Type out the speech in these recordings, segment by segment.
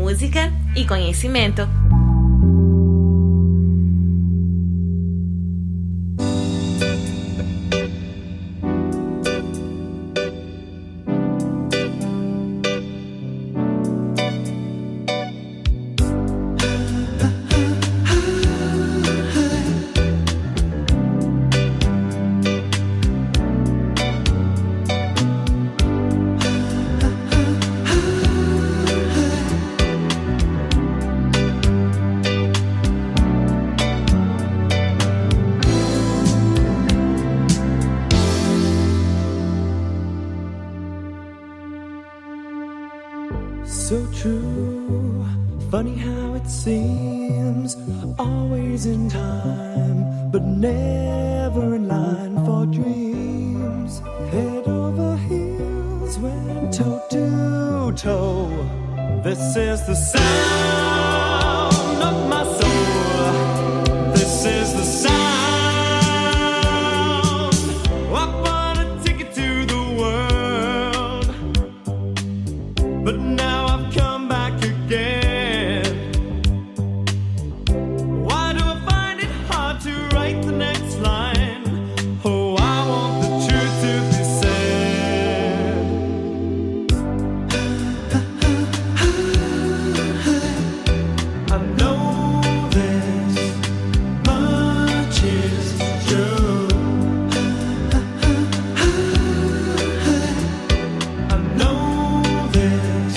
música e conhecimento. So true, funny how it seems, always in time, but never in line for dreams. Head over heels, went toe to toe. This is the sound of my soul. This is the sound. I bought a ticket to the world, but now I've come back again. Why do I find it hard to write the next line? Oh, I want the truth to be said. I know this much is true. I know this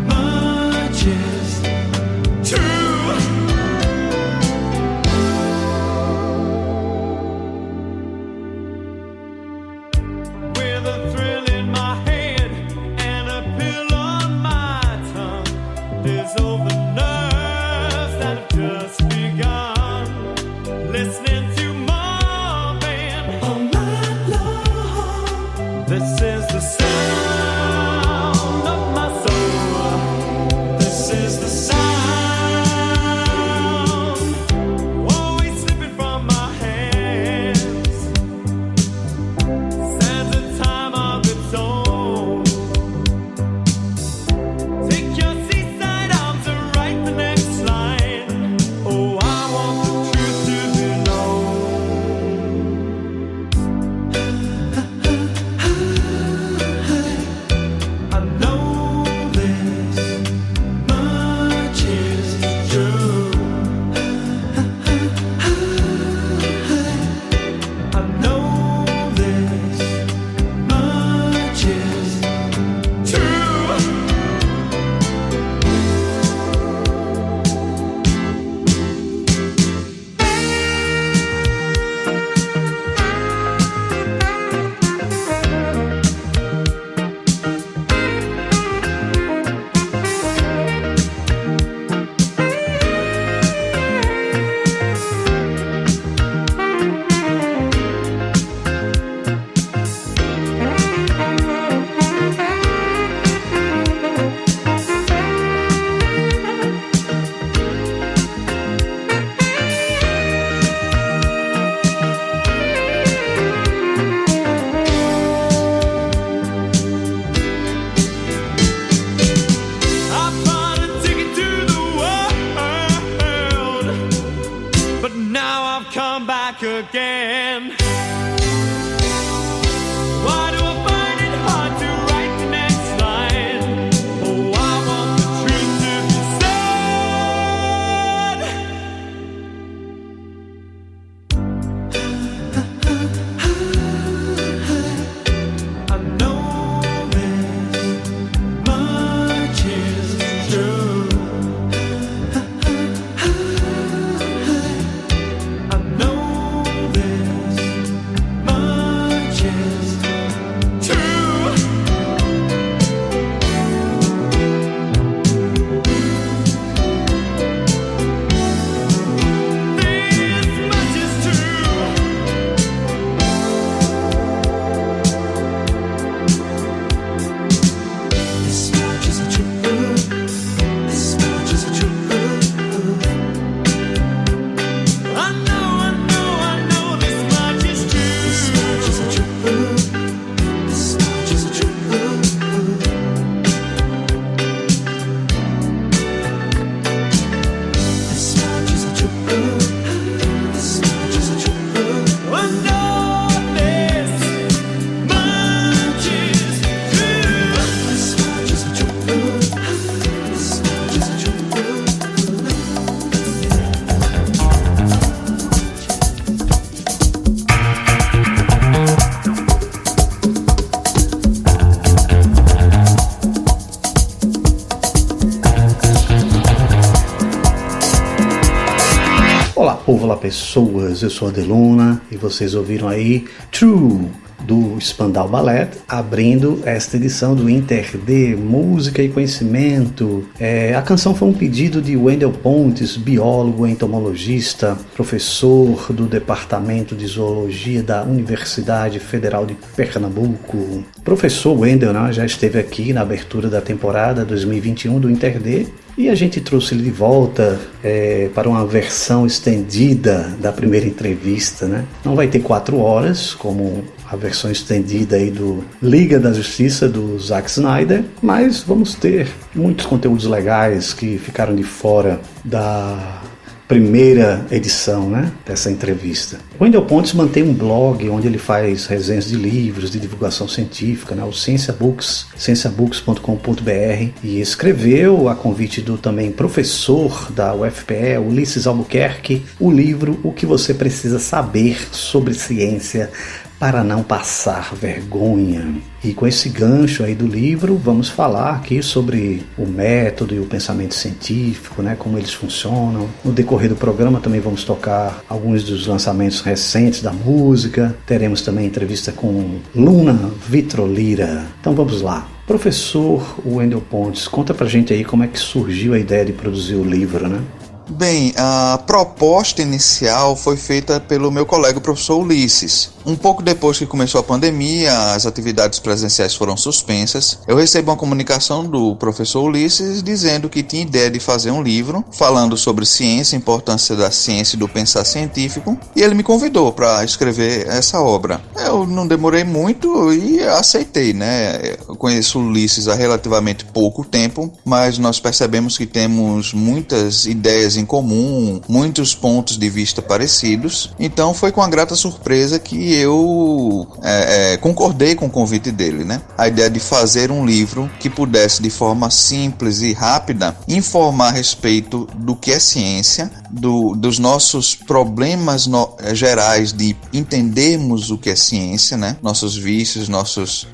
much is true. With a thrill in my head and a pill on my tongue, there's over nerves that have just begun. Listening to Marvin all night long. This is the sound of my soul. This is the sound, always slipping from my hands. Stands a time of its own. Take your seaside arms and write the next line. Oh, I want the truth to be known. I know this much is true. I know this much is true. I bought a ticket to the world, but now I've come back again. Why do I find it hard to write the next line? Oh, I want the truth to be said. I know this much is true. I know this povo, olá pessoas, eu sou a Deluna e vocês ouviram aí True, do Spandau Ballet, abrindo esta edição do Inter D, Música e Conhecimento. A canção foi um pedido de Wendel Pontes, biólogo, entomologista, professor do Departamento de Zoologia da Universidade Federal de Pernambuco. Professor Wendel, né, já esteve aqui na abertura da temporada 2021 do Inter D, e a gente trouxe ele de volta para uma versão estendida da primeira entrevista, né? Não vai ter 4 horas, como a versão estendida aí do Liga da Justiça do Zack Snyder, mas vamos ter muitos conteúdos legais que ficaram de fora da primeira edição, né, dessa entrevista. O Wendel Pontes mantém um blog onde ele faz resenhas de livros de divulgação científica, né, o Ciência Books, cienciabooks.com.br, e escreveu, a convite do também professor da UFPE, Ulisses Albuquerque, o livro O que você precisa saber sobre ciência para não passar vergonha. E com esse gancho aí do livro, vamos falar aqui sobre o método e o pensamento científico, né, como eles funcionam. No decorrer do programa também vamos tocar alguns dos lançamentos recentes da música. Teremos também entrevista com Luna Vitrolira. Então vamos lá. Professor Wendel Pontes, conta pra gente aí como é que surgiu a ideia de produzir o livro, né? Bem, a proposta inicial foi feita pelo meu colega, o professor Ulisses. Um pouco depois que começou a pandemia, as atividades presenciais foram suspensas. Eu recebo uma comunicação do professor Ulisses dizendo que tinha ideia de fazer um livro falando sobre ciência, a importância da ciência e do pensar científico, e ele me convidou para escrever essa obra. Eu não demorei muito e aceitei, né? Eu conheço o Ulisses há relativamente pouco tempo, mas nós percebemos que temos muitas ideias em comum, muitos pontos de vista parecidos. Então foi com a grata surpresa que eu concordei com o convite dele, né? A ideia de fazer um livro que pudesse de forma simples e rápida informar a respeito do que é ciência, dos nossos problemas gerais de entendermos o que é ciência, né? Nossos vícios,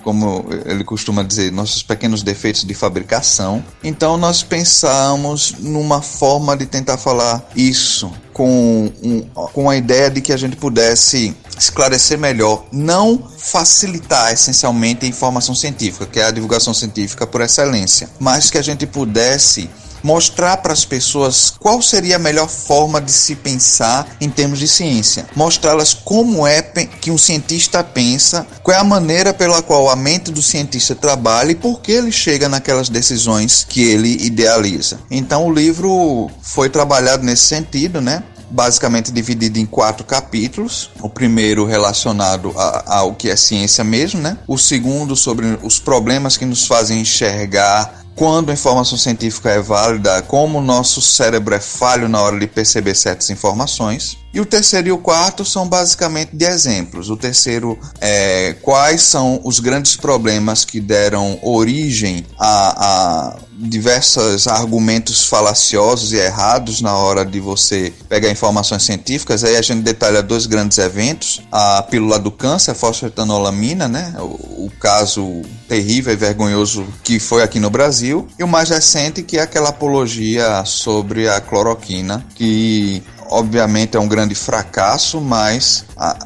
como ele costuma dizer, nossos pequenos defeitos de fabricação. Então nós pensamos numa forma de tentar falar isso com a ideia de que a gente pudesse esclarecer melhor, não facilitar essencialmente a informação científica, que é a divulgação científica por excelência, mas que a gente pudesse mostrar para as pessoas qual seria a melhor forma de se pensar em termos de ciência. Mostrá-las como é que um cientista pensa, qual é a maneira pela qual a mente do cientista trabalha e por que ele chega naquelas decisões que ele idealiza. Então o livro foi trabalhado nesse sentido, né? Basicamente dividido em 4 capítulos. O primeiro relacionado ao que é ciência mesmo, né? O segundo sobre os problemas que nos fazem enxergar quando a informação científica é válida, como o nosso cérebro é falho na hora de perceber certas informações. E o terceiro e o quarto são basicamente de exemplos. O terceiro é quais são os grandes problemas que deram origem a diversos argumentos falaciosos e errados na hora de você pegar informações científicas. Aí a gente detalha 2 grandes eventos: a pílula do câncer, a fosfetanolamina, né? O caso terrível e vergonhoso que foi aqui no Brasil, e o mais recente, que é aquela apologia sobre a cloroquina, que obviamente é um grande fracasso, mas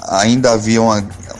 ainda havia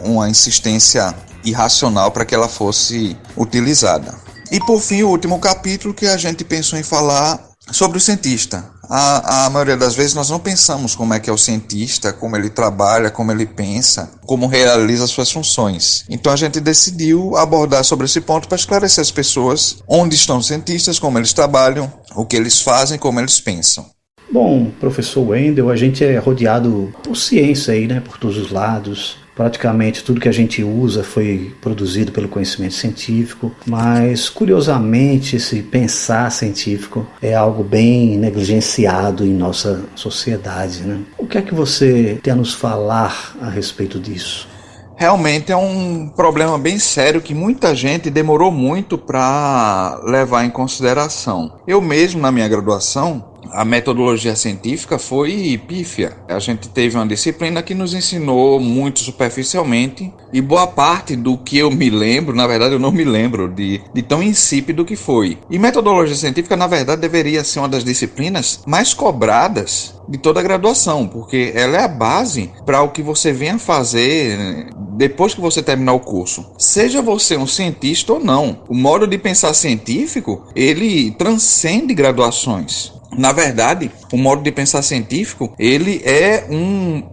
uma insistência irracional para que ela fosse utilizada. E por fim, o último capítulo, que a gente pensou em falar sobre o cientista. A maioria das vezes nós não pensamos como é que é o cientista, como ele trabalha, como ele pensa, como realiza as suas funções. Então a gente decidiu abordar sobre esse ponto para esclarecer as pessoas onde estão os cientistas, como eles trabalham, o que eles fazem, como eles pensam. Bom, professor Wendel, a gente é rodeado por ciência aí, né, por todos os lados. Praticamente tudo que a gente usa foi produzido pelo conhecimento científico, mas curiosamente esse pensar científico é algo bem negligenciado em nossa sociedade, né? O que é que você tem a nos falar a respeito disso? Realmente é um problema bem sério que muita gente demorou muito para levar em consideração. Eu mesmo, na minha graduação, a metodologia científica foi pífia. A gente teve uma disciplina que nos ensinou muito superficialmente e boa parte do que eu me lembro, na verdade eu não me lembro de tão insípido que foi. E metodologia científica, na verdade, deveria ser uma das disciplinas mais cobradas de toda a graduação, porque ela é a base para o que você venha fazer depois que você terminar o curso. Seja você um cientista ou não, o modo de pensar científico, ele transcende graduações. Na verdade, o modo de pensar científico, ele é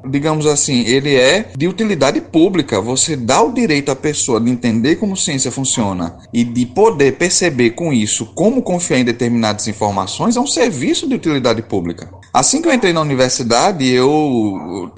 digamos assim, ele é de utilidade pública. Você dá o direito à pessoa de entender como ciência funciona e de poder perceber com isso como confiar em determinadas informações, é um serviço de utilidade pública. Assim que eu entrei na universidade, eu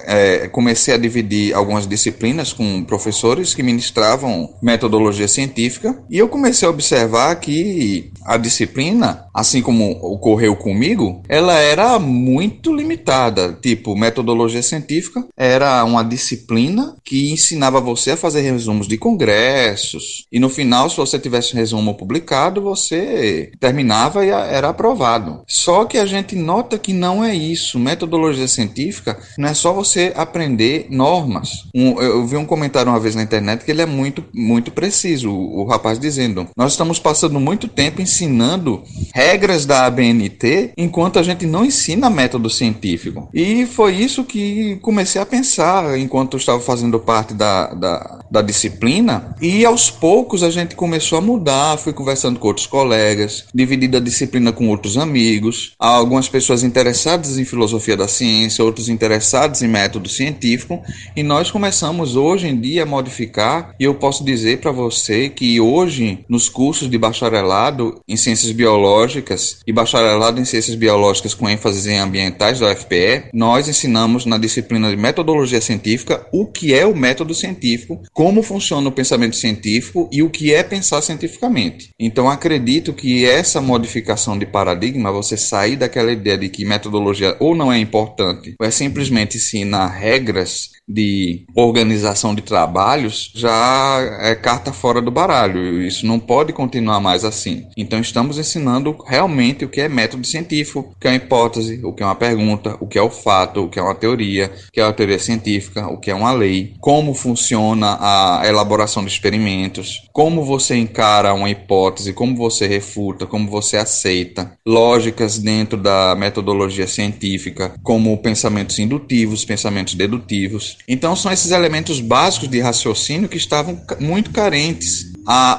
comecei a dividir algumas disciplinas com professores que ministravam metodologia científica e eu comecei a observar que a disciplina, assim como ocorreu comigo, ela era muito limitada. Tipo, metodologia científica era uma disciplina que ensinava você a fazer resumos de congressos e no final, se você tivesse um resumo publicado, você terminava e era aprovado. Só que a gente nota que não é isso. Metodologia científica não é só você aprender normas. Eu vi um comentário uma vez na internet que ele é muito, muito preciso. O rapaz dizendo: nós estamos passando muito tempo ensinando regras da ABNT enquanto a gente não ensina método científico. E foi isso que comecei a pensar enquanto eu estava fazendo parte da disciplina, e aos poucos a gente começou a mudar. Fui conversando com outros colegas, dividindo a disciplina com outros amigos, algumas pessoas interessadas em filosofia da ciência, outros interessados em método científico, e nós começamos hoje em dia a modificar, e eu posso dizer para você que hoje nos cursos de bacharelado em ciências biológicas e bacharelado em ciências biológicas com ênfase em ambientais da UFPE, nós ensinamos na disciplina de metodologia científica o que é o método científico, como funciona o pensamento científico e o que é pensar cientificamente. Então acredito que essa modificação de paradigma, você sair daquela ideia de que metodologia ou não é importante, ou é simplesmente ensinar regras de organização de trabalhos, já é carta fora do baralho. Isso não pode continuar mais assim. Então estamos ensinando realmente o que é método científico, o que é uma hipótese, o que é uma pergunta, o que é o fato, o que é uma teoria, o que é uma teoria científica, o que é uma lei, como funciona a elaboração de experimentos, como você encara uma hipótese, como você refuta, como você aceita, lógicas dentro da metodologia científica, como pensamentos indutivos, pensamentos dedutivos. Então são esses elementos básicos de raciocínio que estavam muito carentes.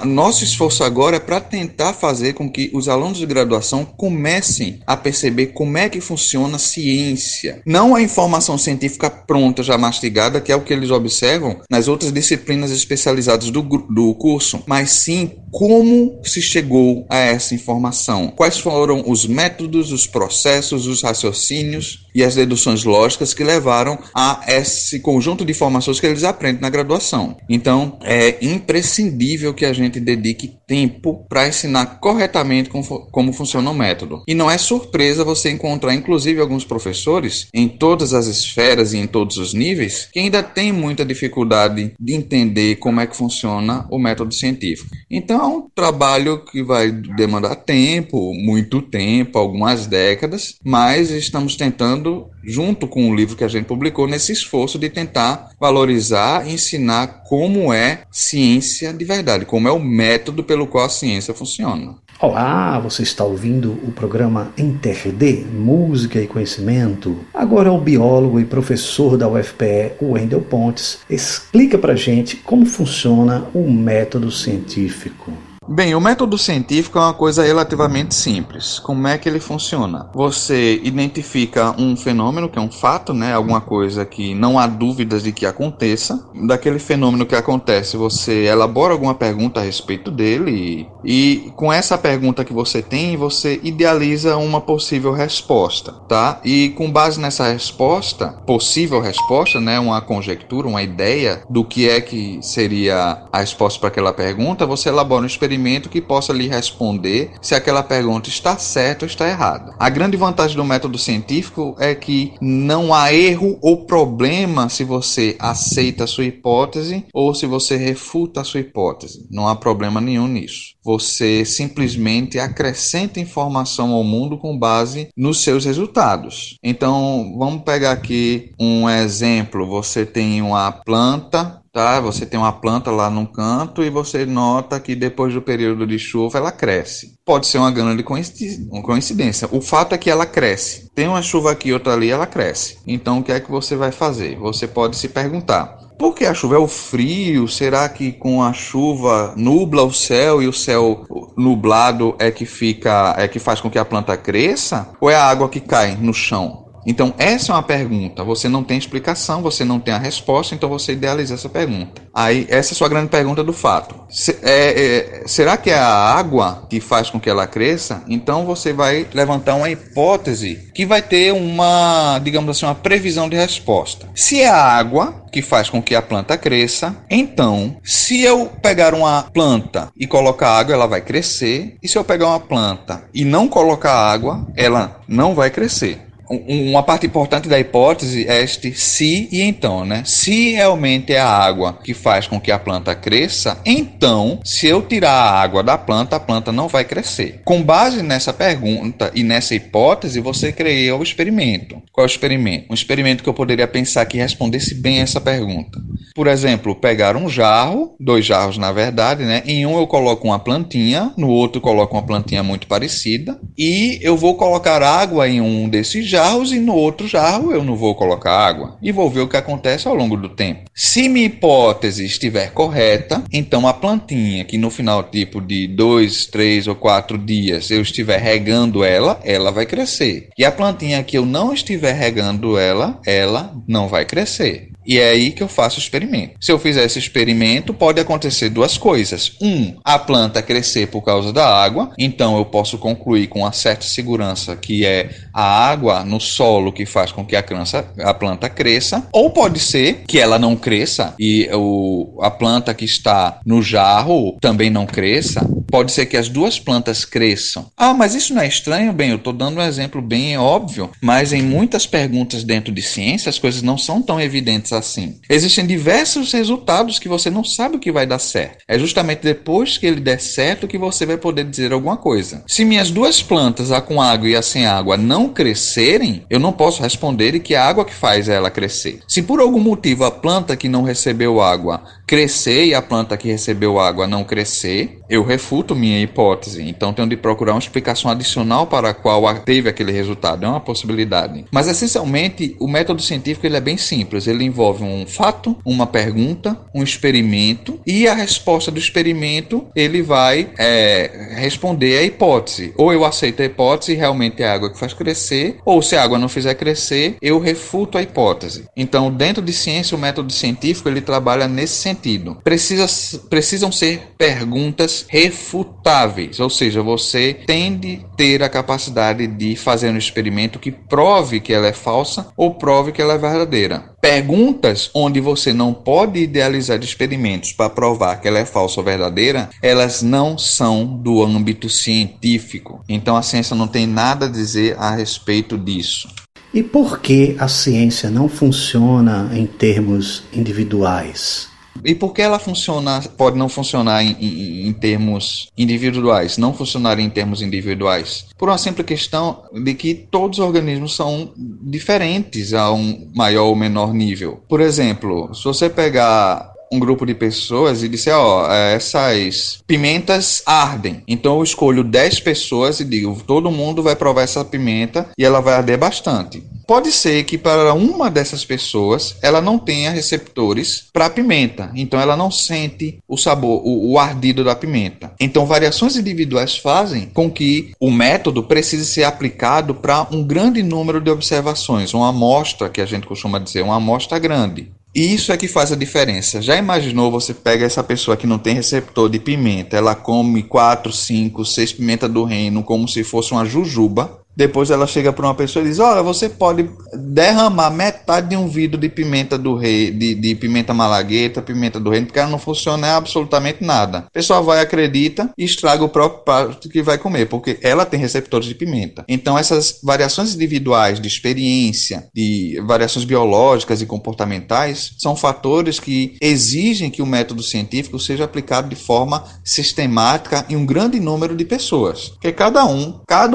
Nosso esforço agora é para tentar fazer com que os alunos de graduação comecem a perceber como é que funciona a ciência. Não a informação científica pronta, já mastigada, que é o que eles observam nas outras disciplinas especializadas do curso, mas sim como se chegou a essa informação. Quais foram os métodos, os processos, os raciocínios e as deduções lógicas que levaram a esse conjunto de informações que eles aprendem na graduação. Então, é imprescindível que a gente dedique tempo para ensinar corretamente como funciona o método. E não é surpresa você encontrar, inclusive, alguns professores em todas as esferas e em todos os níveis que ainda têm muita dificuldade de entender como é que funciona o método científico. Então, é um trabalho que vai demandar tempo, muito tempo, algumas décadas, mas estamos tentando, junto com o livro que a gente publicou, nesse esforço de tentar valorizar e ensinar como é ciência de verdade, como é o método pelo qual a ciência funciona. Olá, você está ouvindo o programa InterD, Música e Conhecimento. Agora o biólogo e professor da UFPE, Wendel Pontes, explica pra gente como funciona o método científico. Bem, o método científico é uma coisa relativamente simples. Como é que ele funciona? Você identifica um fenômeno, que é um fato, né? Alguma coisa que não há dúvidas de que aconteça. Daquele fenômeno que acontece, você elabora alguma pergunta a respeito dele e com essa pergunta que você tem, você idealiza uma possível resposta, tá? E com base nessa resposta, possível resposta, né? Uma conjectura, uma ideia do que é que seria a resposta para aquela pergunta, você elabora um experimento experimento que possa lhe responder se aquela pergunta está certa ou está errada. A grande vantagem do método científico é que não há erro ou problema se você aceita a sua hipótese ou se você refuta a sua hipótese. Não há problema nenhum nisso. Você simplesmente acrescenta informação ao mundo com base nos seus resultados. Então, vamos pegar aqui um exemplo. Você tem uma planta, tá? Você tem uma planta lá num canto e você nota que depois do período de chuva ela cresce. Pode ser uma grande coincidência. O fato é que ela cresce. Tem uma chuva aqui, outra ali, ela cresce. Então, o que é que você vai fazer? Você pode se perguntar: por que a chuva? É o frio? Será que com a chuva nubla o céu e o céu nublado é que faz com que a planta cresça? Ou é a água que cai no chão? Então, essa é uma pergunta. Você não tem explicação, você não tem a resposta, então você idealiza essa pergunta. Aí, essa é a sua grande pergunta do fato. Será que é a água que faz com que ela cresça? Então, você vai levantar uma hipótese que vai ter uma, digamos assim, uma previsão de resposta. Se é a água que faz com que a planta cresça, então, se eu pegar uma planta e colocar água, ela vai crescer. E se eu pegar uma planta e não colocar água, ela não vai crescer. Uma parte importante da hipótese é este se e então, né? Se realmente é a água que faz com que a planta cresça, então, se eu tirar a água da planta, a planta não vai crescer. Com base nessa pergunta e nessa hipótese, você cria o experimento. Qual é o experimento? Um experimento que eu poderia pensar que respondesse bem essa pergunta. Por exemplo, pegar um jarro, 2 jarros na verdade, né? Em um eu coloco uma plantinha, no outro eu coloco uma plantinha muito parecida, e eu vou colocar água em um desses jarros e no outro jarro eu não vou colocar água. E vou ver o que acontece ao longo do tempo. Se minha hipótese estiver correta, então a plantinha que no final tipo de 2, 3 ou 4 dias eu estiver regando ela vai crescer. E a plantinha que eu não estiver regando ela não vai crescer. E é aí que eu faço o experimento. Se eu fizer esse experimento, pode acontecer 2 coisas. A planta crescer por causa da água. Então eu posso concluir com uma certa segurança que é a água no solo que faz com que a planta cresça. Ou pode ser que ela não cresça e a planta que está no jarro também não cresça. Pode ser que as 2 plantas cresçam. Mas isso não é estranho? Bem, eu estou dando um exemplo bem óbvio, mas em muitas perguntas dentro de ciência as coisas não são tão evidentes assim. Existem diversos resultados que você não sabe o que vai dar certo. É justamente depois que ele der certo que você vai poder dizer alguma coisa. Se minhas 2 plantas, a com água e a sem água, não crescerem, eu não posso responder que é a água que faz ela crescer. Se por algum motivo a planta que não recebeu água crescer e a planta que recebeu água não crescer, eu refuto minha hipótese. Então tenho de procurar uma explicação adicional para a qual teve aquele resultado. É uma possibilidade. Mas essencialmente o método científico ele é bem simples. Ele envolve um fato, uma pergunta, um experimento e a resposta do experimento ele vai responder à hipótese. Ou eu aceito a hipótese e realmente é a água que faz crescer, ou se a água não fizer crescer, eu refuto a hipótese. Então dentro de ciência o método científico ele trabalha nesse sentido. Precisam ser perguntas refutáveis, ou seja, você tem de ter a capacidade de fazer um experimento que prove que ela é falsa ou prove que ela é verdadeira. Perguntas onde você não pode idealizar experimentos para provar que ela é falsa ou verdadeira, elas não são do âmbito científico. Então a ciência não tem nada a dizer a respeito disso. E por que a ciência não funciona em termos individuais? E por que ela pode não funcionar em termos individuais, não funcionar em termos individuais? Por uma simples questão de que todos os organismos são diferentes a um maior ou menor nível. Por exemplo, se você pegar um grupo de pessoas e disser, essas pimentas ardem. Então eu escolho 10 pessoas e digo, todo mundo vai provar essa pimenta e ela vai arder bastante. Pode ser que para uma dessas pessoas ela não tenha receptores para a pimenta, então ela não sente o sabor, o ardido da pimenta. Então variações individuais fazem com que o método precise ser aplicado para um grande número de observações, uma amostra que a gente costuma dizer, uma amostra grande. E isso é que faz a diferença. Já imaginou, você pega essa pessoa que não tem receptor de pimenta, ela come 4, 5, 6 pimentas do reino como se fosse uma jujuba. Depois ela chega para uma pessoa e diz: olha, você pode derramar metade de um vidro de pimenta do rei, de pimenta malagueta, pimenta do reino, porque ela não funciona absolutamente nada. A pessoa vai, acredita e estraga o próprio prato que vai comer, porque ela tem receptores de pimenta. Então essas variações individuais de experiência, de variações biológicas e comportamentais, são fatores que exigem que o método científico seja aplicado de forma sistemática em um grande número de pessoas. Porque cada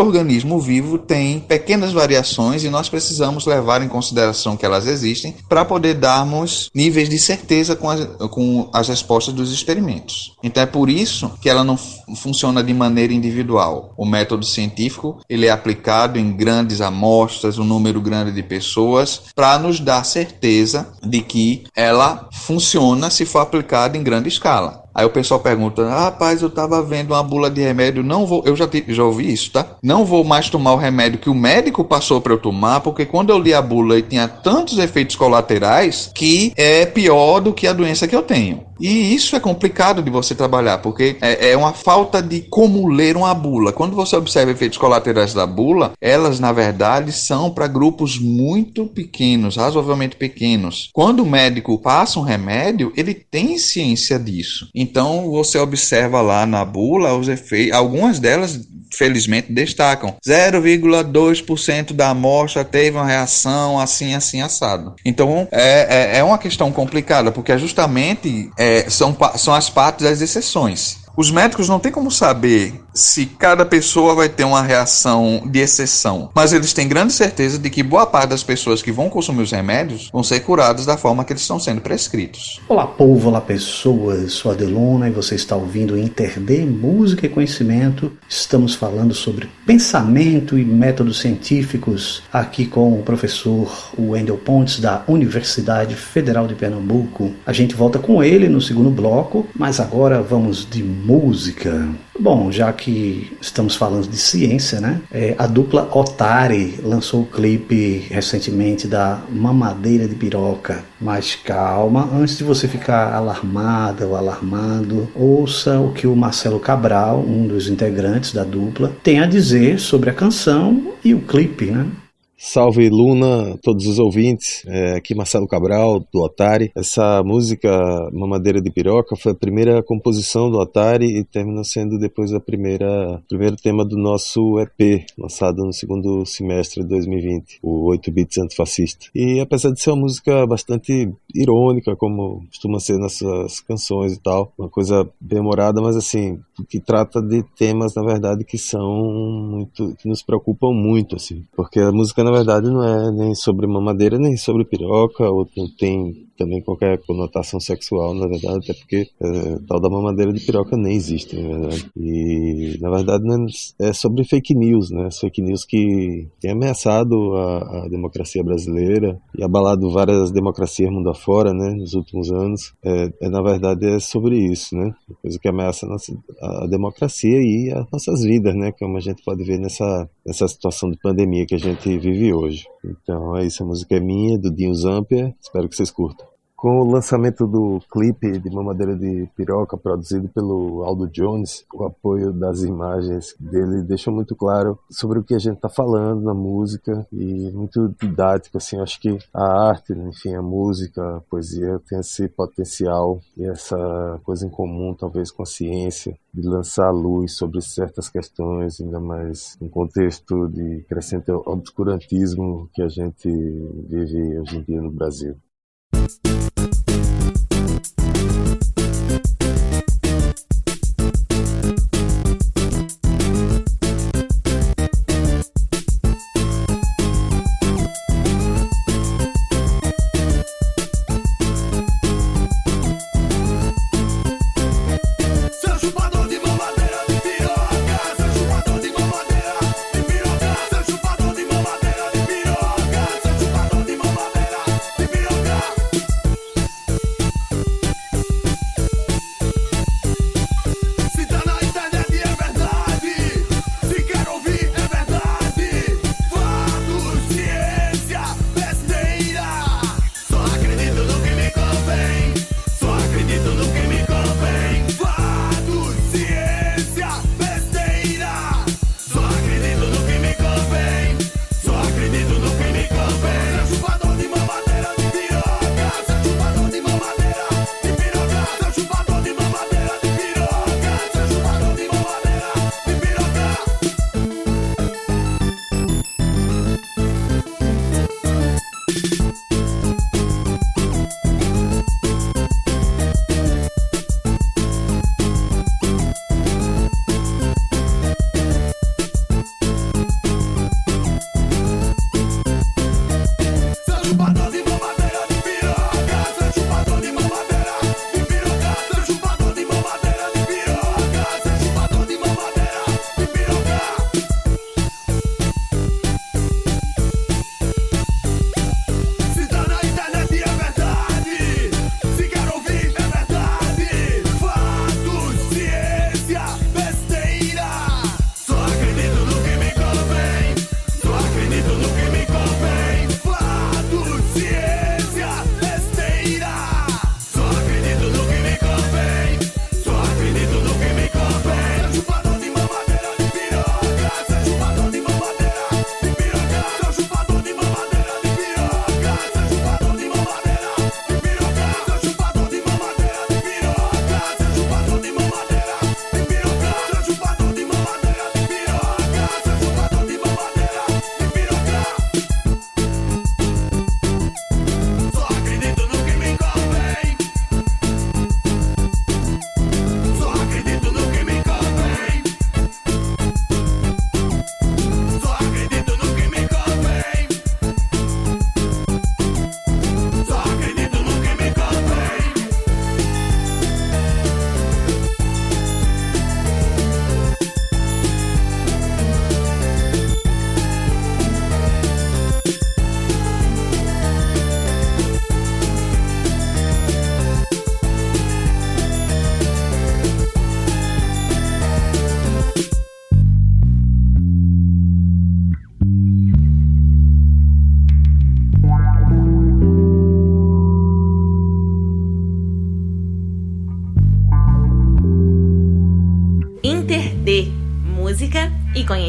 organismo vivo tem pequenas variações e nós precisamos levar em consideração que elas existem para poder darmos níveis de certeza com as respostas dos experimentos. Então é por isso que ela não funciona de maneira individual. O método científico ele é aplicado em grandes amostras, um número grande de pessoas, para nos dar certeza de que ela funciona se for aplicada em grande escala. Aí o pessoal pergunta: rapaz, eu estava vendo uma bula de remédio, não vou, eu já ouvi isso, tá? Não vou mais tomar o remédio que o médico passou para eu tomar, porque quando eu li a bula e tinha tantos efeitos colaterais que é pior do que a doença que eu tenho. E isso é complicado de você trabalhar, porque é uma falta de como ler uma bula. Quando você observa efeitos colaterais da bula, elas na verdade são para grupos muito pequenos, razoavelmente pequenos. Quando o médico passa um remédio, ele tem ciência disso. Então você observa lá na bula os efeitos, algumas delas felizmente destacam 0,2% da amostra teve uma reação assim, assado. Então é uma questão complicada, porque justamente são as partes das exceções. Os médicos não têm como saber se cada pessoa vai ter uma reação de exceção, mas eles têm grande certeza de que boa parte das pessoas que vão consumir os remédios vão ser curadas da forma que eles estão sendo prescritos. Olá povo, olá pessoas, sou Adeluna e você está ouvindo o InterD Música e Conhecimento. Estamos falando sobre pensamento e métodos científicos aqui com o professor Wendel Pontes da Universidade Federal de Pernambuco. A gente volta com ele no segundo bloco, mas agora vamos de música. Bom, já que estamos falando de ciência, né? A dupla Otári lançou o clipe recentemente da Mamadeira de Piroca. Mas calma, antes de você ficar alarmada ou alarmado, ouça o que o Marcelo Cabral, um dos integrantes da dupla, tem a dizer sobre a canção e o clipe, né? Salve Luna, todos os ouvintes, aqui Marcelo Cabral, do Otári. Essa música Mamadeira de Piroca foi a primeira composição do Otári e termina sendo depois o primeiro tema do nosso EP, lançado no segundo semestre de 2020, o 8 Bits Antifascista. E apesar de ser uma música bastante irônica, como costuma ser nessas canções e tal, uma coisa bem humorada, mas assim, que trata de temas, na verdade, que nos preocupam muito, assim, porque a música na verdade não é nem sobre mamadeira, nem sobre piroca, ou não tem também qualquer conotação sexual, na verdade, até porque tal da mamadeira de piroca nem existe, na verdade. E, na verdade, é sobre fake news, né? As fake news que tem ameaçado a democracia brasileira e abalado várias democracias mundo afora, né, nos últimos anos. Na verdade, é sobre isso, né? Uma coisa que ameaça a democracia e as nossas vidas, né? Como a gente pode ver nessa situação de pandemia que a gente vive hoje. Então, é isso. A música é minha, do Dinho Zamper. Espero que vocês curtam. Com o lançamento do clipe de Mamadeira de Piroca, produzido pelo Aldo Jones, o apoio das imagens dele deixa muito claro sobre o que a gente está falando na música e muito didático, assim. Acho que a arte, enfim, a música, a poesia tem esse potencial e essa coisa em comum, talvez, com a ciência, de lançar luz sobre certas questões, ainda mais em contexto de crescente obscurantismo que a gente vive hoje em dia no Brasil.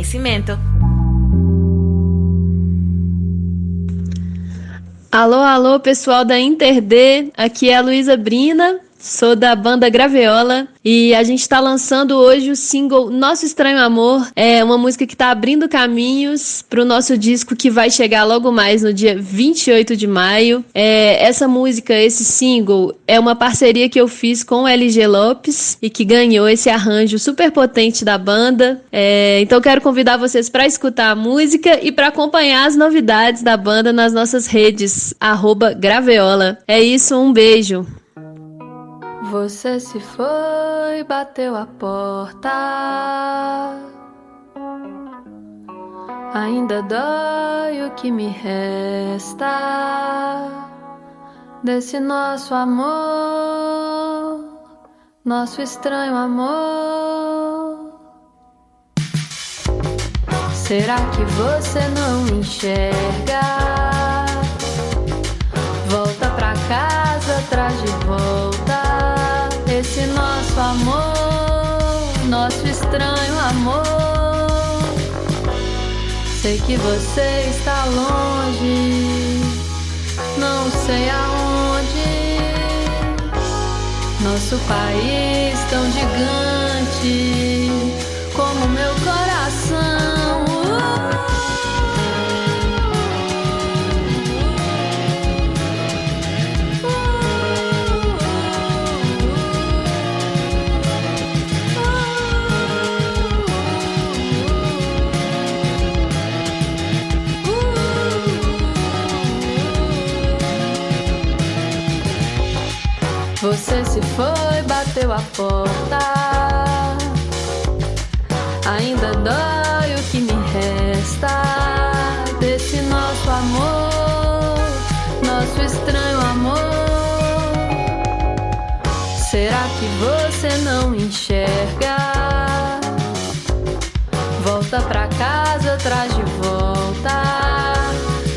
conhecimento. Alô, alô, pessoal da InterD, aqui é a Luísa Brina, sou da banda Graveola e a gente está lançando hoje o single Nosso Estranho Amor. É uma música que está abrindo caminhos para o nosso disco que vai chegar logo mais no dia 28 de maio. Essa música, esse single, é uma parceria que eu fiz com o LG Lopes e que ganhou esse arranjo super potente da banda. Então quero convidar vocês para escutar a música e para acompanhar as novidades da banda nas nossas redes, @Graveola. É isso, um beijo! Você se foi, bateu a porta. Ainda dói o que me resta desse nosso amor, nosso estranho amor. Será que você não enxerga? Volta pra casa, traz de volta esse nosso amor, nosso estranho amor. Sei que você está longe, não sei aonde. Nosso país tão gigante como meu coração. Você se foi, bateu a porta. Ainda dói o que me resta desse nosso amor, nosso estranho amor. Será que você não enxerga? Volta pra casa, traz de volta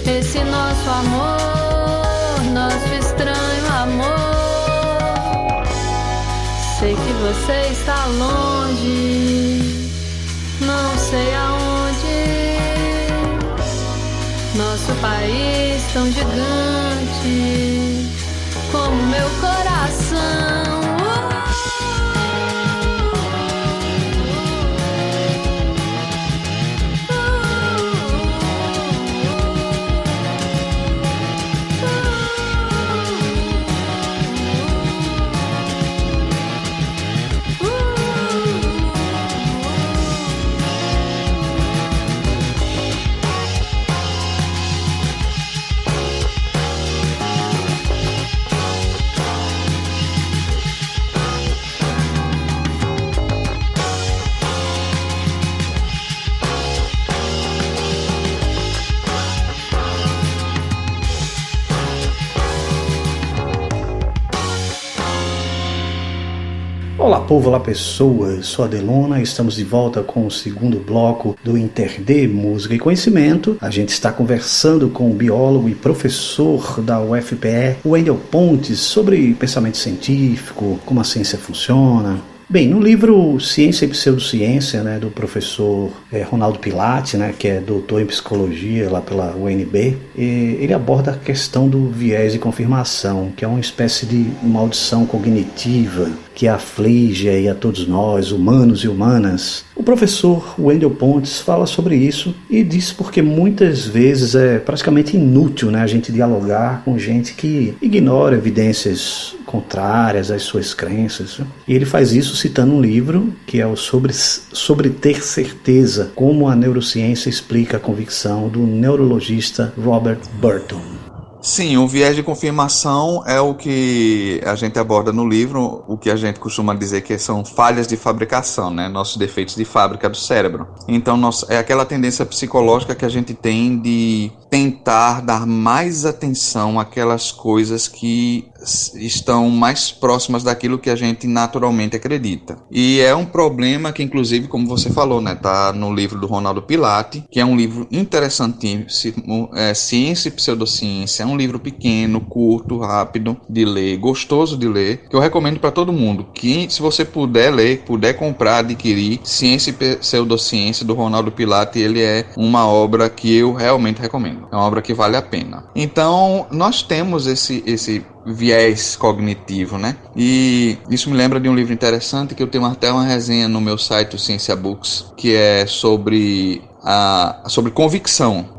esse nosso amor, nosso estranho amor. Sei que você está longe, não sei aonde. Nosso país tão gigante como meu coração. Olá povo, olá pessoas, sou a Delona, estamos de volta com o segundo bloco do InterD Música e Conhecimento. A gente está conversando com o biólogo e professor da UFPE, Wendel Pontes, sobre pensamento científico, como a ciência funciona. Bem, no livro Ciência e Pseudociência, do professor Ronaldo Pilate, que é doutor em psicologia lá pela UNB, ele aborda a questão do viés de confirmação, que é uma espécie de maldição cognitiva que aflige aí a todos nós, humanos e humanas. O professor Wendel Pontes fala sobre isso e diz porque muitas vezes é praticamente inútil, a gente dialogar com gente que ignora evidências contrárias às suas crenças. E ele faz isso citando um livro que é o sobre ter certeza, como a neurociência explica a convicção do neurologista Robert Burton. Sim, o viés de confirmação é o que a gente aborda no livro, o que a gente costuma dizer que são falhas de fabricação, nossos defeitos de fábrica do cérebro. Então, é aquela tendência psicológica que a gente tem de tentar dar mais atenção àquelas coisas que estão mais próximas daquilo que a gente naturalmente acredita. E é um problema que, inclusive, como você falou, né, tá no livro do Ronaldo Pilati, que é um livro interessantíssimo, Ciência e Pseudociência. É um livro pequeno, curto, rápido de ler, gostoso de ler, que eu recomendo para todo mundo, que se você puder ler, puder comprar, adquirir, Ciência e Pseudociência do Ronaldo Pilati, ele é uma obra que eu realmente recomendo. É uma obra que vale a pena. Então, nós temos esse viés cognitivo, né? E isso me lembra de um livro interessante que eu tenho até uma resenha no meu site, o Ciência Books, que é sobre convicção,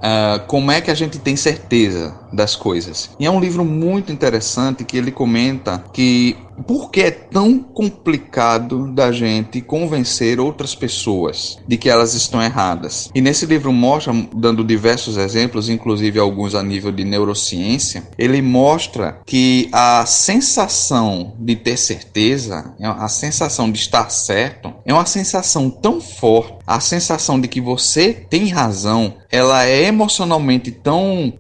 como é que a gente tem certeza das coisas. E é um livro muito interessante que ele comenta que por que é tão complicado da gente convencer outras pessoas de que elas estão erradas. E nesse livro mostra, dando diversos exemplos, inclusive alguns a nível de neurociência, ele mostra que a sensação de ter certeza, a sensação de estar certo, é uma sensação tão forte, a sensação de que você tem razão, ela é emocionalmente tão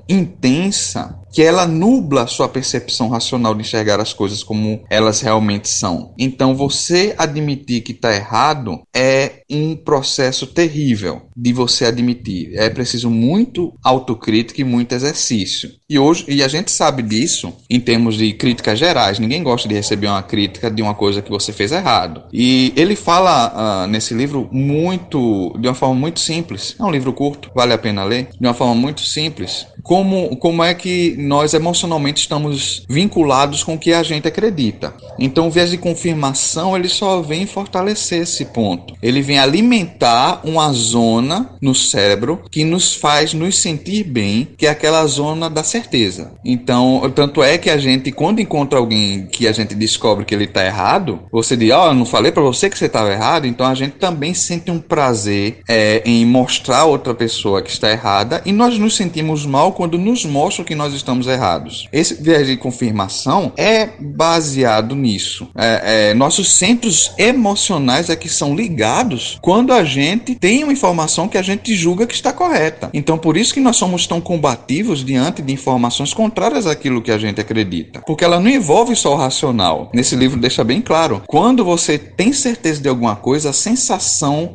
intensa que ela nubla a sua percepção racional de enxergar as coisas como elas realmente são. Então, você admitir que está errado é um processo terrível de você admitir. É preciso muito autocrítica e muito exercício. E a gente sabe disso em termos de críticas gerais. Ninguém gosta de receber uma crítica de uma coisa que você fez errado. E ele fala nesse livro de uma forma muito simples. É um livro curto, vale a pena ler. De uma forma muito simples. Como é que nós emocionalmente estamos vinculados com o que a gente acredita. Então, o viés de confirmação, ele só vem fortalecer esse ponto. Ele vem alimentar uma zona no cérebro que nos faz nos sentir bem, que é aquela zona da certeza. Então, tanto é que a gente, quando encontra alguém que a gente descobre que ele está errado, você diz, eu não falei para você que você estava errado, então a gente também sente um prazer em mostrar a outra pessoa que está errada, e nós nos sentimos mal quando nos mostram que nós estamos errados. Esse viés de confirmação é baseado nisso. Nossos centros emocionais é que são ligados quando a gente tem uma informação que a gente julga que está correta. Então, por isso que nós somos tão combativos diante de informações contrárias àquilo que a gente acredita. Porque ela não envolve só o racional. Nesse livro deixa bem claro. Quando você tem certeza de alguma coisa, a sensação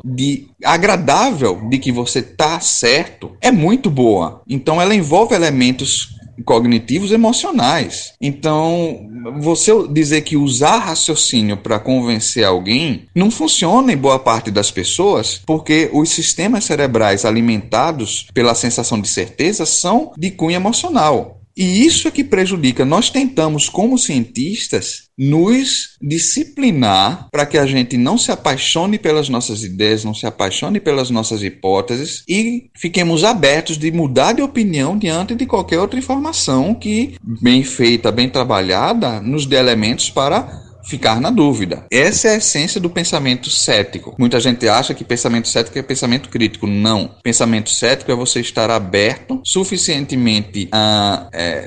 agradável de que você está certo é muito boa. Então, ela envolve elementos cognitivos emocionais. Então, você dizer que usar raciocínio para convencer alguém não funciona em boa parte das pessoas, porque os sistemas cerebrais alimentados pela sensação de certeza são de cunho emocional. E isso é que prejudica. Nós tentamos, como cientistas, nos disciplinar para que a gente não se apaixone pelas nossas ideias, não se apaixone pelas nossas hipóteses e fiquemos abertos de mudar de opinião diante de qualquer outra informação que, bem feita, bem trabalhada, nos dê elementos para ficar na dúvida. Essa é a essência do pensamento cético. Muita gente acha que pensamento cético é pensamento crítico. Não. Pensamento cético é você estar aberto, suficientemente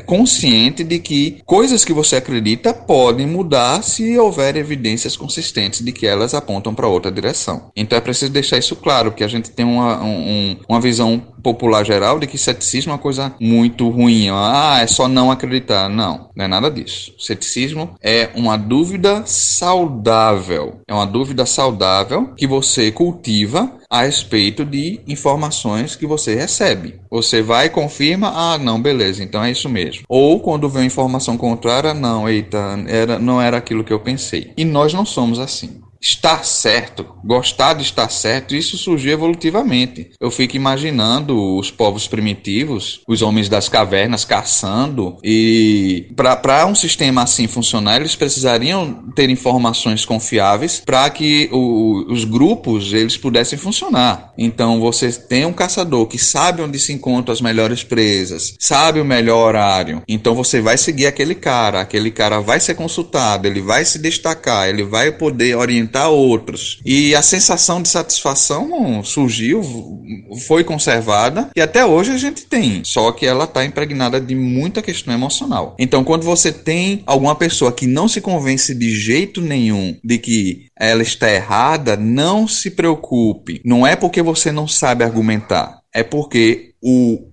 consciente de que coisas que você acredita podem mudar se houver evidências consistentes de que elas apontam para outra direção. Então é preciso deixar isso claro, que a gente tem uma visão popular geral de que ceticismo é uma coisa muito ruim. É só não acreditar. Não é nada disso. Ceticismo é uma dúvida saudável. É uma dúvida saudável que você cultiva a respeito de informações que você recebe. Você vai e confirma, não, beleza, então é isso mesmo. Ou quando vem informação contrária, não, não era aquilo que eu pensei. E nós não somos assim. Estar certo, gostar de estar certo, isso surgiu evolutivamente. Eu fico imaginando os povos primitivos, os homens das cavernas caçando, e para um sistema assim funcionar, eles precisariam ter informações confiáveis para que os grupos eles pudessem funcionar. Então você tem um caçador que sabe onde se encontram as melhores presas, sabe o melhor horário, então você vai seguir aquele cara vai ser consultado, ele vai se destacar, ele vai poder orientar outros. E a sensação de satisfação surgiu, foi conservada e até hoje a gente tem. Só que ela está impregnada de muita questão emocional. Então, quando você tem alguma pessoa que não se convence de jeito nenhum de que ela está errada, não se preocupe. Não é porque você não sabe argumentar. É porque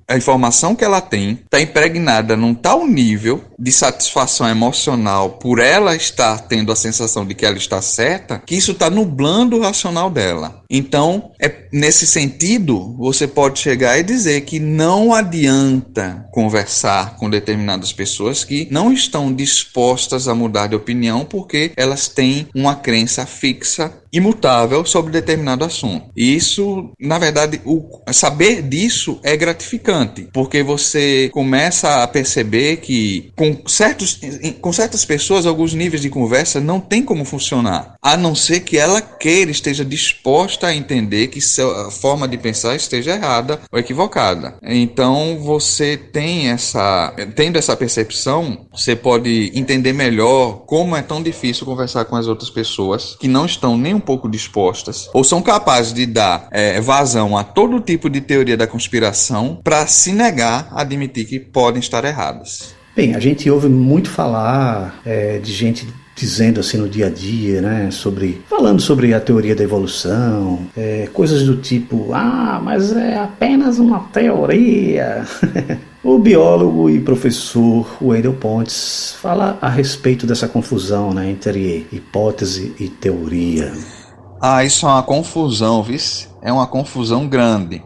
a informação que ela tem está impregnada num tal nível de satisfação emocional por ela estar tendo a sensação de que ela está certa, que isso está nublando o racional dela. Então, nesse sentido, você pode chegar e dizer que não adianta conversar com determinadas pessoas que não estão dispostas a mudar de opinião porque elas têm uma crença fixa, imutável sobre determinado assunto. E isso, na verdade, saber disso é gratificante, porque você começa a perceber que com certas pessoas, alguns níveis de conversa não tem como funcionar, a não ser que ela queira, esteja disposta a entender que a forma de pensar esteja errada ou equivocada. Então, você tendo essa percepção, você pode entender melhor como é tão difícil conversar com as outras pessoas que não estão nem um pouco dispostas ou são capazes de dar vazão a todo tipo de teoria da conspiração para se negar a admitir que podem estar erradas. Bem, a gente ouve muito falar de gente dizendo assim no dia a dia, né, falando sobre a teoria da evolução, coisas do tipo, mas é apenas uma teoria. O biólogo e professor Wendell Pontes fala a respeito dessa confusão, né, entre hipótese e teoria. Isso é uma confusão, viu? É uma confusão grande.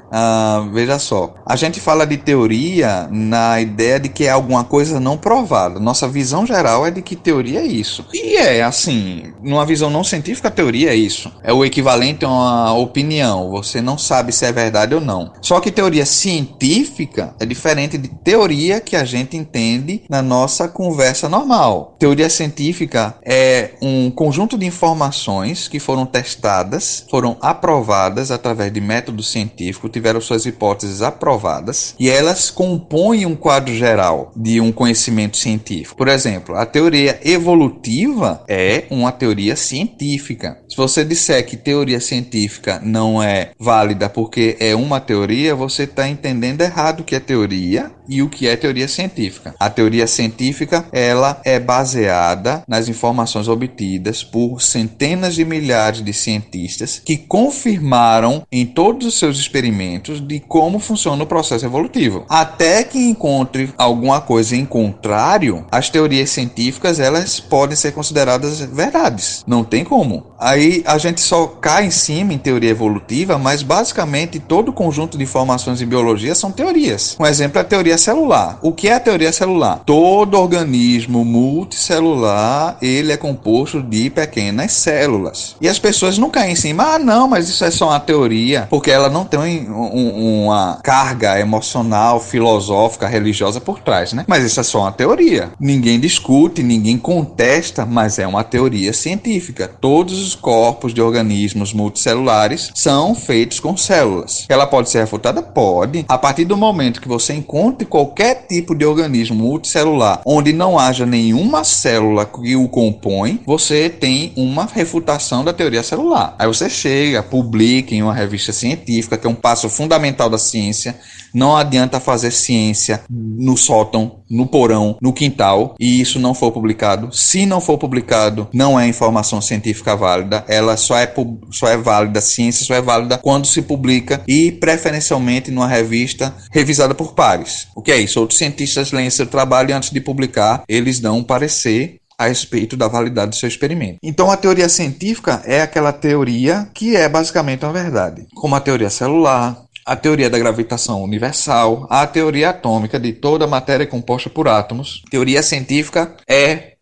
Veja só, a gente fala de teoria na ideia de que é alguma coisa não provada. Nossa visão geral é de que teoria é isso. E assim, numa visão não científica, a teoria é isso. É o equivalente a uma opinião. Você não sabe se é verdade ou não. Só que teoria científica é diferente de teoria que a gente entende na nossa conversa normal. Teoria científica é um conjunto de informações que foram testadas, foram aprovadas através de método científico, tiveram suas hipóteses aprovadas e elas compõem um quadro geral de um conhecimento científico. Por exemplo, a teoria evolutiva é uma teoria científica. Se você disser que teoria científica não é válida porque é uma teoria, você está entendendo errado o que é teoria e o que é teoria científica. A teoria científica, ela é baseada nas informações obtidas por centenas de milhares de cientistas que confirmaram em todos os seus experimentos de como funciona o processo evolutivo. Até que encontre alguma coisa em contrário, as teorias científicas, elas podem ser consideradas verdades. Não tem como. Aí a gente só cai em cima em teoria evolutiva, mas basicamente todo o conjunto de informações em biologia são teorias. Um exemplo é a teoria celular. O que é a teoria celular? Todo organismo multicelular, ele é composto de pequenas células. E as pessoas não caem em cima, não, mas isso é só uma teoria, porque ela não tem uma carga emocional, filosófica, religiosa por trás, né? Mas isso é só uma teoria. Ninguém discute, ninguém contesta, mas é uma teoria científica. Todos os corpos de organismos multicelulares são feitos com células. Ela pode ser refutada? Pode. A partir do momento que você encontre qualquer tipo de organismo multicelular onde não haja nenhuma célula que o compõe, você tem uma refutação da teoria celular. Aí você chega, publica em uma revista científica, que é um passo fundamental da ciência. Não adianta fazer ciência no sótão, no porão, no quintal, e isso não for publicado. Se não for publicado, não é informação científica válida. Ela só é válida, ciência só é válida quando se publica e preferencialmente numa revista revisada por pares. O que é isso? Outros cientistas leem seu trabalho e antes de publicar, eles dão um parecer a respeito da validade do seu experimento. Então a teoria científica é aquela teoria que é basicamente uma verdade, como a teoria celular, a teoria da gravitação universal, a teoria atômica de toda a matéria composta por átomos. Teoria científica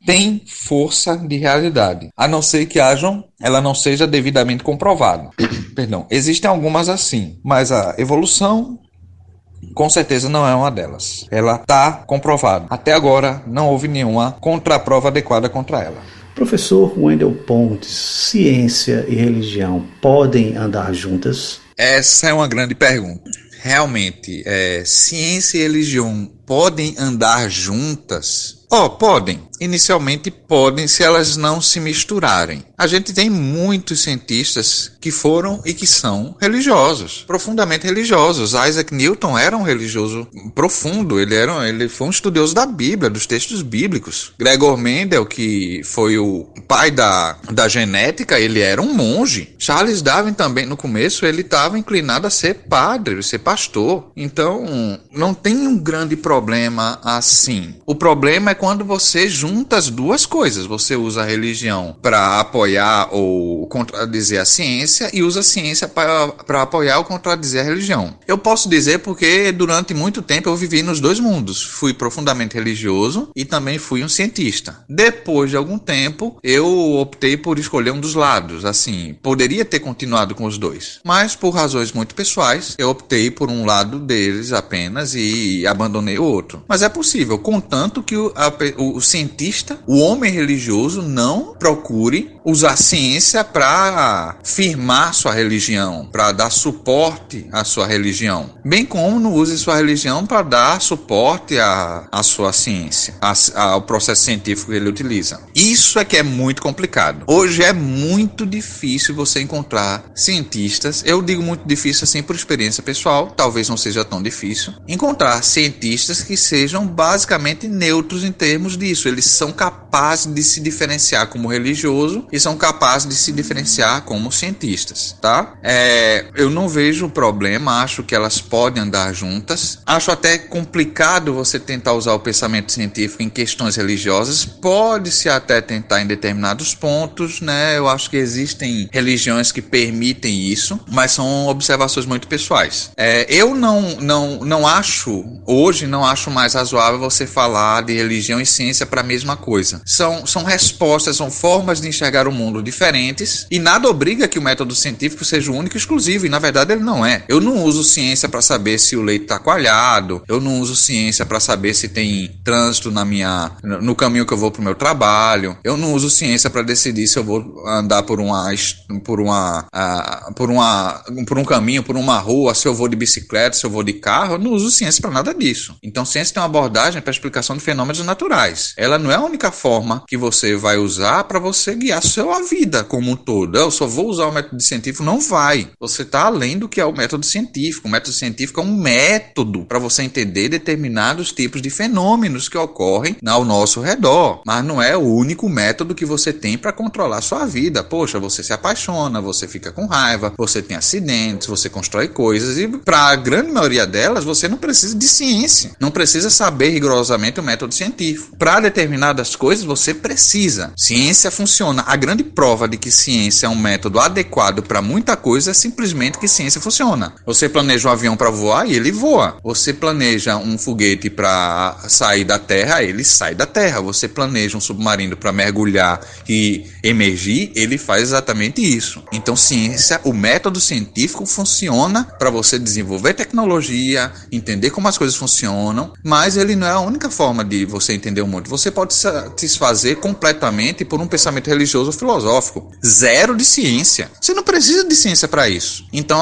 tem força de realidade, a não ser que ela não seja devidamente comprovada. Perdão, existem algumas assim, mas a evolução com certeza não é uma delas. Ela está comprovada. Até agora não houve nenhuma contraprova adequada contra ela. Professor Wendell Pontes, ciência e religião podem andar juntas? Essa é uma grande pergunta. Realmente, ciência e religião podem andar juntas? Podem. Inicialmente podem, se elas não se misturarem. A gente tem muitos cientistas que foram e que são religiosos, profundamente religiosos. Isaac Newton era um religioso profundo, ele foi um estudioso da Bíblia, dos textos bíblicos. Gregor Mendel, que foi o pai da genética, ele era um monge. Charles Darwin também, no começo, ele estava inclinado a ser padre, ser pastor. Então, não tem um grande problema assim. O problema é quando você junta as duas coisas. Você usa a religião para apoiar ou contradizer a ciência e usa a ciência para apoiar ou contradizer a religião. Eu posso dizer porque durante muito tempo eu vivi nos dois mundos. Fui profundamente religioso e também fui um cientista. Depois de algum tempo, eu optei por escolher um dos lados. Assim, poderia ter continuado com os dois, mas por razões muito pessoais, eu optei por um lado deles apenas e abandonei o outro. Mas é possível, contanto que o cientista, o homem religioso, não procure usar a ciência para firmar sua religião, para dar suporte à sua religião, bem como não use sua religião para dar suporte à sua ciência, ao processo científico que ele utiliza. Isso é que é muito complicado. Hoje é muito difícil você encontrar cientistas, eu digo muito difícil assim por experiência pessoal, talvez não seja tão difícil, encontrar cientistas que sejam basicamente neutros em termos disso. Eles são capazes de se diferenciar como religioso e são capazes de se diferenciar como cientistas, tá? Eu não vejo problema, acho que elas podem andar juntas. Acho até complicado você tentar usar o pensamento científico em questões religiosas. Pode-se até tentar em determinados pontos, né? Eu acho que existem religiões que permitem isso, mas são observações muito pessoais. Eu não acho, hoje não acho mais razoável você falar de religião e ciência para a mesma coisa. São respostas, são formas de enxergar o mundo diferentes e nada obriga que o método científico seja o único e exclusivo, e na verdade ele não é. Eu não uso ciência para saber se o leite está coalhado, eu não uso ciência para saber se tem trânsito no caminho que eu vou para o meu trabalho, eu não uso ciência para decidir se eu vou andar por um caminho, por uma rua, se eu vou de bicicleta, se eu vou de carro. Eu não uso ciência para nada disso. Então ciência tem uma abordagem para explicação de fenômenos naturais. Ela não é a única forma que você vai usar para você guiar a sua vida como um todo. Eu só vou usar o método científico, não vai. Você está além do que é o método científico. O método científico é um método para você entender determinados tipos de fenômenos que ocorrem ao nosso redor, mas não é o único método que você tem para controlar a sua vida. Poxa, você se apaixona, você fica com raiva, você tem acidentes, você constrói coisas, e para a grande maioria delas você não precisa de ciência, não precisa saber rigorosamente o método científico. Para determinadas coisas você precisa. Ciência funciona. A grande prova de que ciência é um método adequado para muita coisa é simplesmente que ciência funciona. Você planeja um avião para voar e ele voa. Você planeja um foguete para sair da Terra, ele sai da Terra. Você planeja um submarino para mergulhar e emergir, ele faz exatamente isso. Então ciência, o método científico funciona para você desenvolver tecnologia, entender como as coisas funcionam, mas ele não é a única forma de você entender o mundo. Você pode satisfazer completamente por um pensamento religioso ou filosófico. Zero de ciência. Você não precisa de ciência para isso. Então,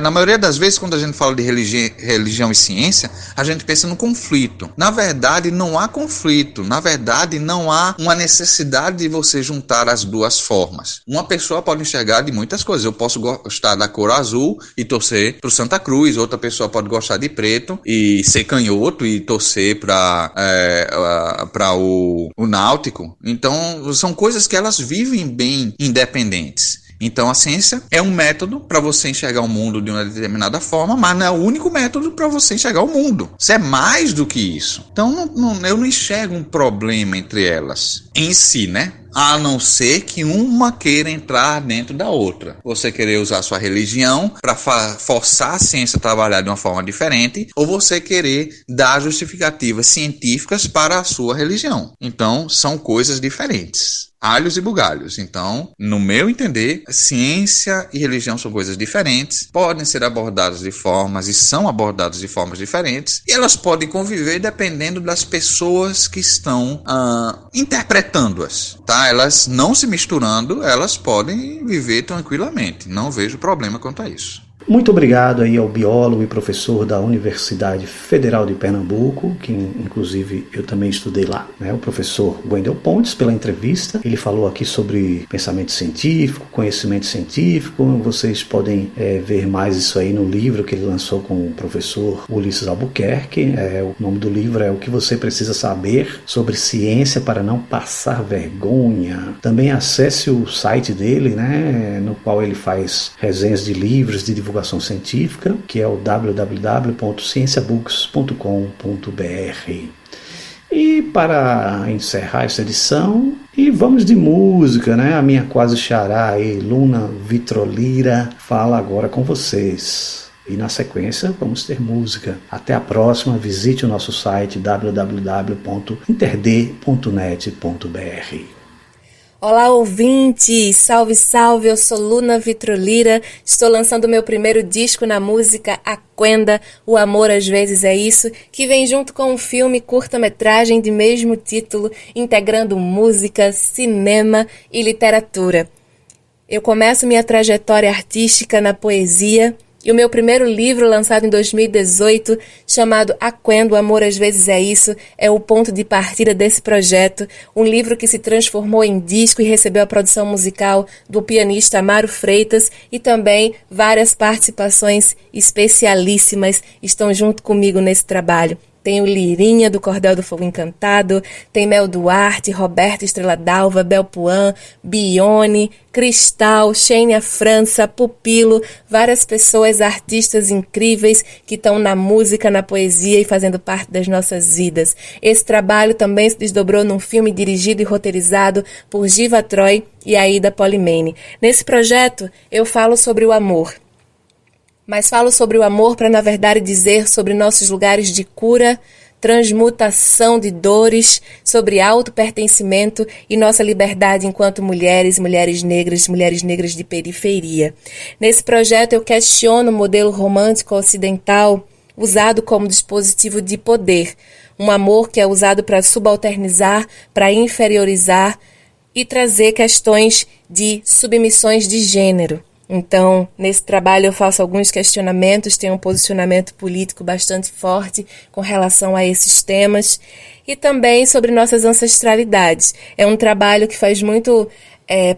na maioria das vezes, quando a gente fala de religião e ciência, a gente pensa no conflito. Na verdade, não há conflito. Na verdade, não há uma necessidade de você juntar as duas formas. Uma pessoa pode enxergar de muitas coisas. Eu posso gostar da cor azul e torcer para o Santa Cruz. Outra pessoa pode gostar de preto e ser canhoto e torcer para o Náutico. Então, são coisas que elas vivem bem independentes. Então a ciência é um método para você enxergar o mundo de uma determinada forma, mas não é o único método para você enxergar o mundo. Isso é mais do que isso. Então eu não enxergo um problema entre elas em si, né? A não ser que uma queira entrar dentro da outra. Você querer usar sua religião para forçar a ciência a trabalhar de uma forma diferente, ou você querer dar justificativas científicas para a sua religião. Então são coisas diferentes. Alhos e bugalhos. Então, no meu entender, ciência e religião são coisas diferentes, podem ser abordadas de formas e são abordadas de formas diferentes, e elas podem conviver dependendo das pessoas que estão interpretando-as, tá? Elas não se misturando, elas podem viver tranquilamente. Não vejo problema quanto a isso. Muito obrigado aí ao biólogo e professor da Universidade Federal de Pernambuco, que inclusive eu também estudei lá, né? O professor Wendel Pontes, pela entrevista. Ele falou aqui sobre pensamento científico, conhecimento científico. Vocês podem ver mais isso aí no livro que ele lançou com o professor Ulisses Albuquerque. O nome do livro é O que você precisa saber sobre ciência para não passar vergonha. Também acesse o site dele, né? No qual ele faz resenhas de livros de divulgação científica, que é o www.cienciabooks.com.br. E para encerrar essa edição, e vamos de música, né? A minha quase xará aí, Luna Vitrolira, fala agora com vocês. E na sequência vamos ter música. Até a próxima, visite o nosso site www.interd.net.br. Olá, ouvintes! Salve, salve! Eu sou Luna Vitrolira, estou lançando meu primeiro disco na música Aquenda, O Amor Às Vezes É Isso, que vem junto com um filme curta-metragem de mesmo título, integrando música, cinema e literatura. Eu começo minha trajetória artística na poesia, e o meu primeiro livro, lançado em 2018, chamado Aquenda, O Amor Às Vezes É Isso, é o ponto de partida desse projeto, um livro que se transformou em disco e recebeu a produção musical do pianista Amaro Freitas e também várias participações especialíssimas estão junto comigo nesse trabalho. Tem o Lirinha, do Cordel do Fogo Encantado, tem Mel Duarte, Roberto Estrela d'Alva, Belpuan, Bione, Cristal, Xênia França, Pupilo, várias pessoas, artistas incríveis que estão na música, na poesia e fazendo parte das nossas vidas. Esse trabalho também se desdobrou num filme dirigido e roteirizado por Giva Troy e Aida Polimene. Nesse projeto, eu falo sobre o amor. Mas falo sobre o amor para, na verdade, dizer sobre nossos lugares de cura, transmutação de dores, sobre autopertencimento e nossa liberdade enquanto mulheres, mulheres negras de periferia. Nesse projeto eu questiono o modelo romântico ocidental usado como dispositivo de poder, um amor que é usado para subalternizar, para inferiorizar e trazer questões de submissões de gênero. Então, nesse trabalho eu faço alguns questionamentos, tenho um posicionamento político bastante forte com relação a esses temas e também sobre nossas ancestralidades. É um trabalho que faz muito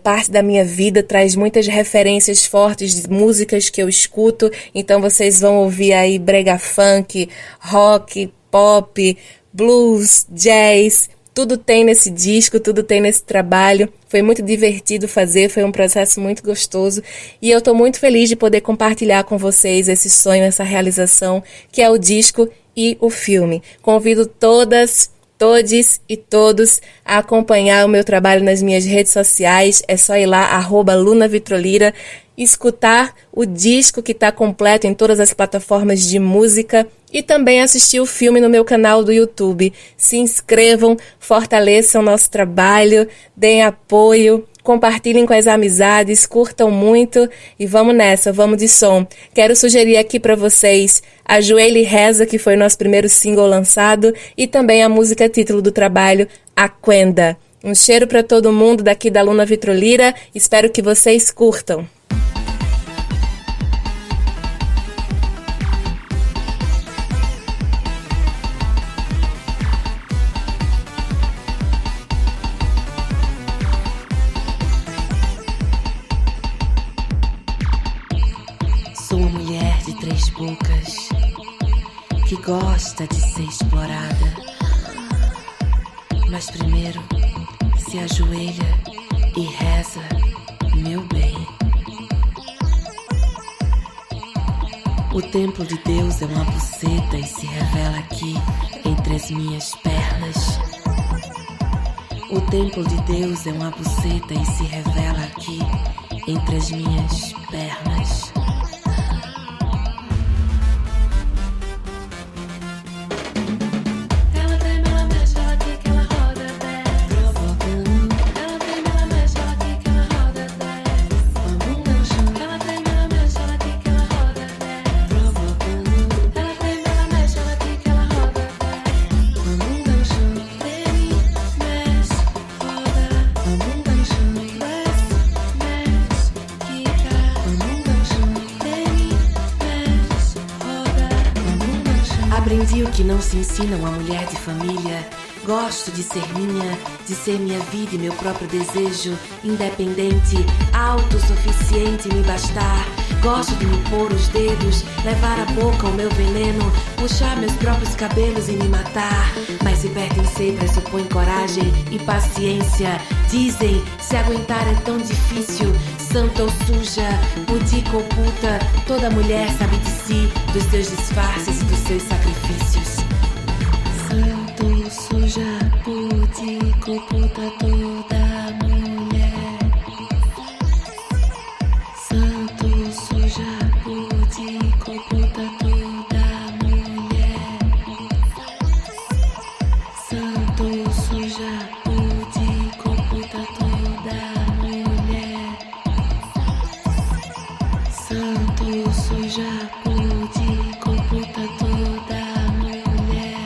parte da minha vida, traz muitas referências fortes de músicas que eu escuto, então vocês vão ouvir aí brega funk, rock, pop, blues, jazz. Tudo tem nesse disco, tudo tem nesse trabalho. Foi muito divertido fazer, foi um processo muito gostoso. E eu estou muito feliz de poder compartilhar com vocês esse sonho, essa realização, que é o disco e o filme. Convido todas, todes e todos a acompanhar o meu trabalho nas minhas redes sociais. É só ir lá, @LunaVitrolira, escutar o disco que está completo em todas as plataformas de música e também assistir o filme no meu canal do YouTube. Se inscrevam, fortaleçam nosso trabalho, deem apoio, compartilhem com as amizades, curtam muito e vamos nessa, vamos de som. Quero sugerir aqui para vocês Ajoelha e Reza, que foi nosso primeiro single lançado, e também a música título do trabalho, Aquenda. Um cheiro para todo mundo daqui da Luna Vitrolira, espero que vocês curtam. Sou uma mulher de 3 bocas que gosta de ser explorada. Mas primeiro se ajoelha e reza, meu bem. O templo de Deus é uma buceta e se revela aqui entre as minhas pernas. O templo de Deus é uma buceta e se revela aqui entre as minhas pernas. Vamos Aprendi o que não se ensina uma mulher de família. Gosto de ser minha vida e meu próprio desejo, independente, autossuficiente, me bastar. Gosto de me pôr os dedos, levar à boca o meu veneno, puxar meus próprios cabelos e me matar. Mas se pertencer pressupõe coragem e paciência. Dizem, se aguentar é tão difícil, santa ou suja, pudica ou puta, toda mulher sabe de si, dos seus disfarces e dos seus sacrifícios. Santo, suja, pudica ou puta, toda mulher. Santo, suja, pudica ou puta, toda mulher. Santo, suja, pudica ou puta, toda mulher. Santo, suja, pudica ou puta, toda mulher.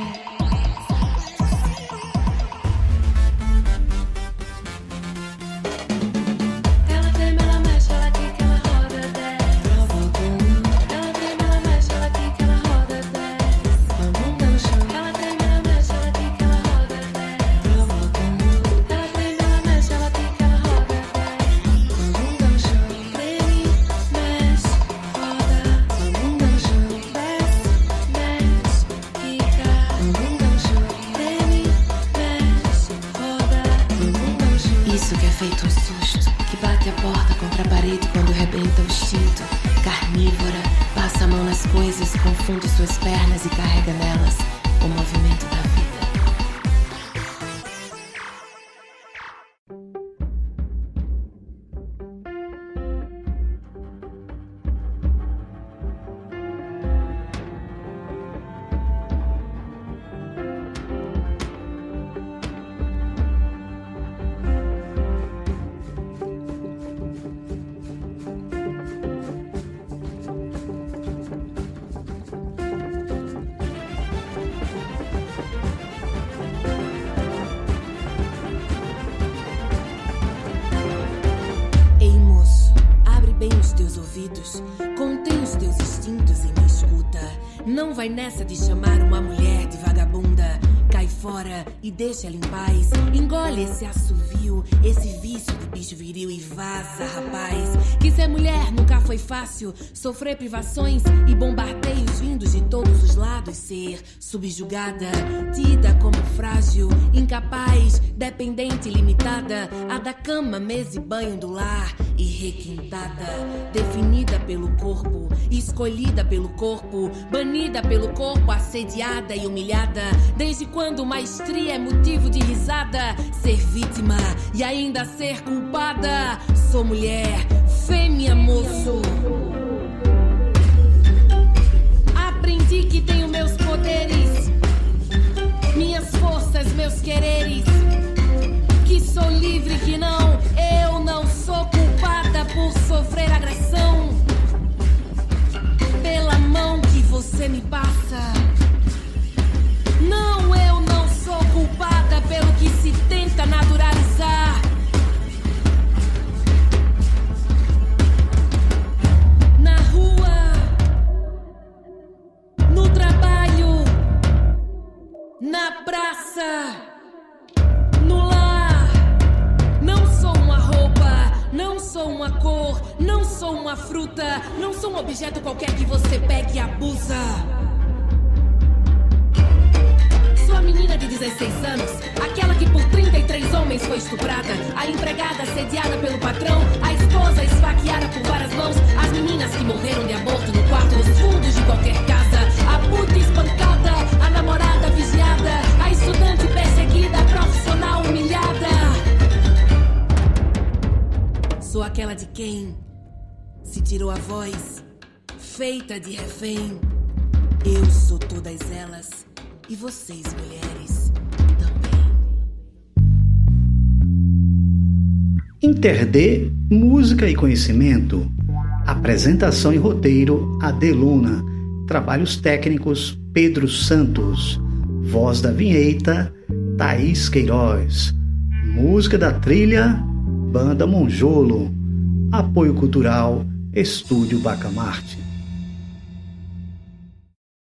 Ela treme, ela mexe, ela quica, ela roda, desce. Ela treme, ela mexe, ela quica, ela roda, desce. Com a bunda no chão. Ela treme, ela mexe, ela quica, ela roda, desce. Ela treme, ela mexe, ela quica, ela roda, desce. Com a bunda no chão. Treme, mexe, roda. Com a bunda no chão. Desce, mexe, quica. Com a bunda no chão. Treme, mexe, roda. Com a bunda no chão. Isso que é feito um susto, que bate a porta contra a parede quando rebenta o instinto. Carnívora, passa a mão nas coisas, confunde suas pernas e carrega nelas o movimento da vida. Ei, moço, abre bem os teus ouvidos, contém os teus instintos e me escuta. Não vai nessa de chamar uma mulher de vagabunda. Cai fora e deixa ela em paz. Engole esse assovio, esse vício de bicho viril e vaza, rapaz. Que ser mulher nunca foi fácil. Sofrer privações e bombardeios vindos de todos os lados. Ser subjugada, tida como frágil, incapaz, dependente, limitada. A da cama, mesa e banho do lar. E requintada, definida pelo corpo, escolhida pelo corpo, banida pelo corpo, assediada e humilhada. Desde quando maestria é motivo de risada? Ser vítima e ainda ser culpada. Sou mulher, fêmea, moço. Aprendi que tenho meus poderes, minhas forças, meus quereres. Que sou livre, que não, eu não sou culpada por sofrer agressão pela mão que você me passa. Não, eu não sou culpada pelo que se tenta naturalizar. Na rua, no trabalho, na praça, no lar. Não sou uma roupa, não sou uma cor, não sou uma fruta, não sou um objeto qualquer que você pegue e abusa. Sou a menina de 16 anos, aquela que por 33 homens foi estuprada, a empregada assediada pelo patrão, a esposa esfaqueada por várias mãos, as meninas que morreram de aborto no quarto nos fundos de qualquer casa, a puta espancada, a namorada vigiada, a estudante perseguida, a profissional humilhada. Sou aquela de quem se tirou a voz, feita de refém. Eu sou todas elas e vocês, mulheres, também. Inter-D, música e conhecimento. Apresentação e roteiro, Adeluna. Trabalhos técnicos, Pedro Santos. Voz da vinheta, Thaís Queiroz. Música da trilha, Banda Monjolo. Apoio cultural, Estúdio Bacamarte.